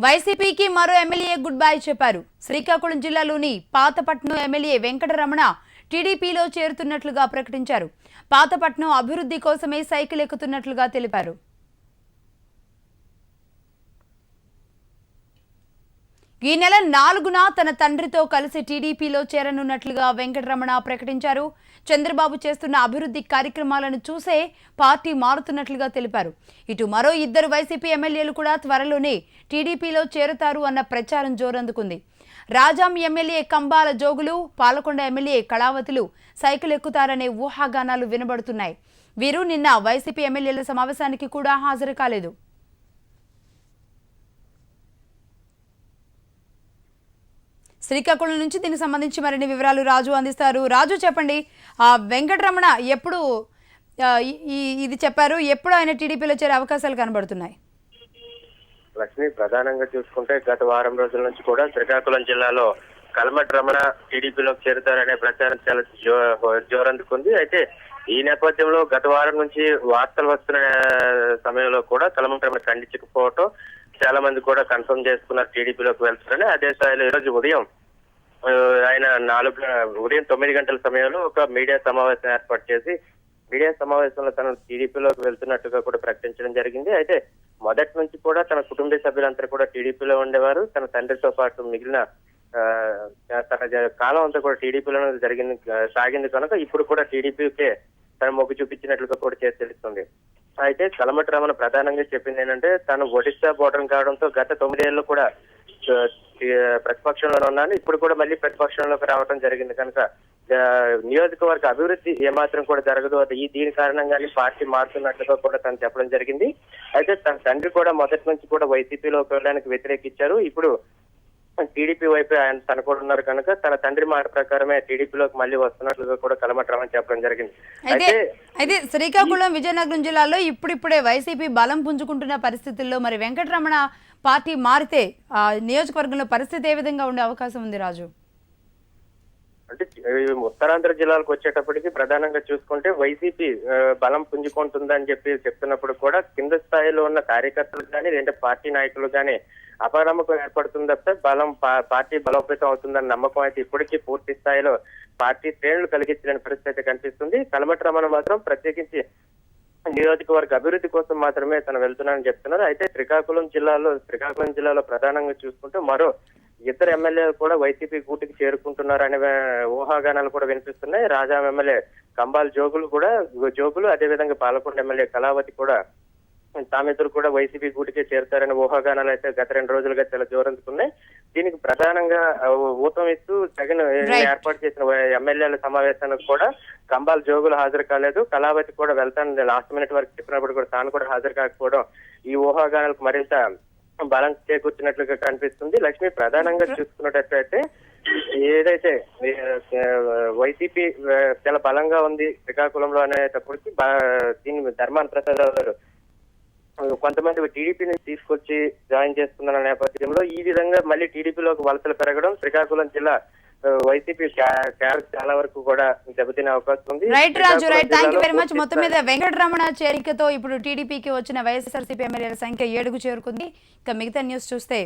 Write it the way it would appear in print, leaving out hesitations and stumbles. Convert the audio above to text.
వైసీపీకి మరో MLA good bye చెప్పారు. శ్రీకాకుళం జిల్లాలోని పాతపట్నం ఎమ్మెల్యే వెంకటరమణ టీడీపీలో చేరుతున్నట్లుగా ప్రకటించారు. పాతపట్నం అభివృద్ధి కోసమే సైకిల్ ఎక్కుతున్నట్లుగా తెలిపారు. ఈ నెల 4న తన తండ్రితో కలిసి టీడీపీలో చేరనున్నట్లుగా వెంకటరమణ ప్రకటించారు. చంద్రబాబు చేస్తున్న అభివృద్ధి కార్యక్రమాలను చూసే పార్టీ మారుతున్నట్లుగా తెలిపారు. ఇటు మరో 2 వైసీపీ ఎమ్మెల్యేలు కూడా త్వరలోనే టీడీపీలో చేరుతారు అన్న ప్రచారం జోరందుకుంది. రాజాం ఎమ్మెల్యే కంబాల జోగులు, పాలకొండ ఎమ్మెల్యే కళావతులు సైకిల్ ఎక్కుతారనే ఊహాగానాలు వినబడుతున్నాయి. వీరు నిన్న వైసీపీ ఎమ్మెల్యేల సమావేశానికి కూడా హాజరు కాలేదు. శ్రీకాకుళం నుంచి దీనికి సంబంధించి మరిన్ని వివరాలు రాజు అందిస్తారు. రాజు చెప్పండి, వెంకటరమణ ఎప్పుడు ఇది చెప్పారు, ఎప్పుడు ఆయన టీడీపీలో చేరే అవకాశాలు కనబడుతున్నాయి? లక్ష్మి, ప్రధానంగా చూసుకుంటే గత వారం రోజుల నుంచి కూడా శ్రీకాకుళం జిల్లాలో కల్మటి రమణ టీడీపీలోకి చేరుతారనే ప్రచారం చాలా జోరందుకుంది. అయితే ఈ నేపథ్యంలో గత వారం నుంచి వార్తలు వస్తున్న సమయంలో కూడా కల్మటి రమణ ఖండించకపోవటం చాలా మంది కూడా కన్ఫర్మ్ చేసుకున్నారు టీడీపీలోకి వెళ్తారని. అదే స్థాయిలో ఈరోజు ఉదయం ఆయన ఉదయం 9 గంటల సమయంలో ఒక మీడియా సమావేశం ఏర్పాటు చేసి మీడియా సమావేశంలో తను టీడీపీలోకి వెళ్తున్నట్టుగా కూడా ప్రకటించడం జరిగింది. అయితే మొదటి నుంచి కూడా తన కుటుంబ సభ్యులంతా కూడా టీడీపీలో ఉండేవారు. తన తండ్రితో పాటు మిగిలిన తన కాలం అంతా కూడా టీడీపీలో సాగింది కనుక ఇప్పుడు కూడా టీడీపీకే తన మొగ్గు చూపించినట్లుగా కూడా తెలుస్తుంది. అయితే కల్మటి రమణ ప్రధానంగా చెప్పింది ఏంటంటే తను ఒడిశా బోర్డర్ కావడంతో గత 9 ఏళ్ళు కూడా ప్రతిపక్షంలో ఉన్నాను, ఇప్పుడు కూడా మళ్ళీ ప్రతిపక్షంలోకి రావడం జరిగింది కనుక నియోజకవర్గ అభివృద్ధి ఏమాత్రం కూడా జరగదు, అది దీని కారణంగానే పార్టీ మారుతున్నట్లుగా కూడా తను చెప్పడం జరిగింది. అయితే తన తండ్రి కూడా మొదటి నుంచి కూడా వైసీపీలోకి వెళ్ళడానికి వ్యతిరేకించారు. ఇప్పుడు టీడీపీ వైపు ఆయన తన కూడా ఉన్నారు కనుక తన తండ్రి మాట ప్రకారమే టీడీపీలోకి మళ్ళీ వస్తున్నట్లుగా కూడా కల్మటి రమణ చెప్పడం జరిగింది. అయితే శ్రీకాకుళం, విజయనగరం జిల్లాలో ఇప్పుడిప్పుడే వైసీపీ బలం పుంజుకుంటున్న పరిస్థితుల్లో మరి వెంకటరమణ పార్టీ మారితే నియోజకవర్గంలో పరిస్థితి ఏ విధంగా ఉండే అవకాశం ఉంది రాజు? అంటే ఉత్తరాంధ్ర జిల్లాలకు వచ్చేటప్పటికి ప్రధానంగా చూసుకుంటే వైసీపీ బలం పుంజుకుంటుందని చెప్తున్నప్పుడు కూడా కింద స్థాయిలో ఉన్న కార్యకర్తలు కానీ లేదా పార్టీ నాయకులు కానీ అపనమ్మకం ఏర్పడుతుంది తప్ప పార్టీ బలోపేతం అవుతుందన్న నమ్మకం అయితే ఇప్పటికీ పూర్తి స్థాయిలో పార్టీ శ్రేణులు కలిగించిన పరిస్థితి కనిపిస్తుంది. కల్మటి రమణ మాత్రం ప్రత్యేకించి నియోజకవర్గ అభివృద్ధి కోసం మాత్రమే తను వెళ్తున్నానని చెప్తున్నారు. అయితే శ్రీకాకుళం జిల్లాలో ప్రధానంగా చూసుకుంటే మరో 2 ఎమ్మెల్యేలు కూడా వైసీపీ గూటికి చేరుకుంటున్నారు అనే ఊహాగానాలు కూడా వినిపిస్తున్నాయి. రాజాం ఎమ్మెల్యే కంబాల జోగులు అదేవిధంగా పాలకొండ ఎమ్మెల్యే కళావతి కూడా తామిద్దరు కూడా వైసీపీ గూటికే చేరుతారనే ఊహాగానాలు అయితే గత 2 రోజులుగా చాలా జోరందుకున్నాయి. దీనికి ప్రధానంగా ఊతం ఇస్తూ జగన్ ఏర్పాటు చేసిన ఎమ్మెల్యేల సమావేశానికి కూడా కంబాల జోగులు హాజరు కాలేదు. కళావతి కూడా వెళ్తాను లాస్ట్ మినిట్ వరకు చెప్పినప్పుడు కూడా తాను కూడా హాజరు కాకపోవడం ఈ ఊహాగానాలకు మరింత బలం చేకూర్చినట్లుగా కనిపిస్తుంది. లక్ష్మి, ప్రధానంగా చూసుకున్నట్టయితే ఏదైతే వైసీపీ చాలా బలంగా ఉంది శ్రీకాకుళంలో అనేటప్పటికి దీన్ని ధర్మాన ప్రసాద్ గారు కొంతమంది టీడీపీని తీసుకొచ్చి జాయిన్ చేస్తున్న నేపథ్యంలో ఈ విధంగా మళ్ళీ టీడీపీలోకి వలసలు పెరగడం శ్రీకాకుళం జిల్లా వైసీపీ చాలా వరకు కూడా దెబ్బతినే అవకాశం ఉంది. Right Raju, right, thank you very much. మొత్తం మీద వెంకటరమణ చేరికతో ఇప్పుడు టీడీపీకి వచ్చిన వైఎస్ఆర్సీపీ ఎమ్మెల్యేల సంఖ్య 7కు చేరుకుంది. ఇక మిగతా న్యూస్ చూస్తే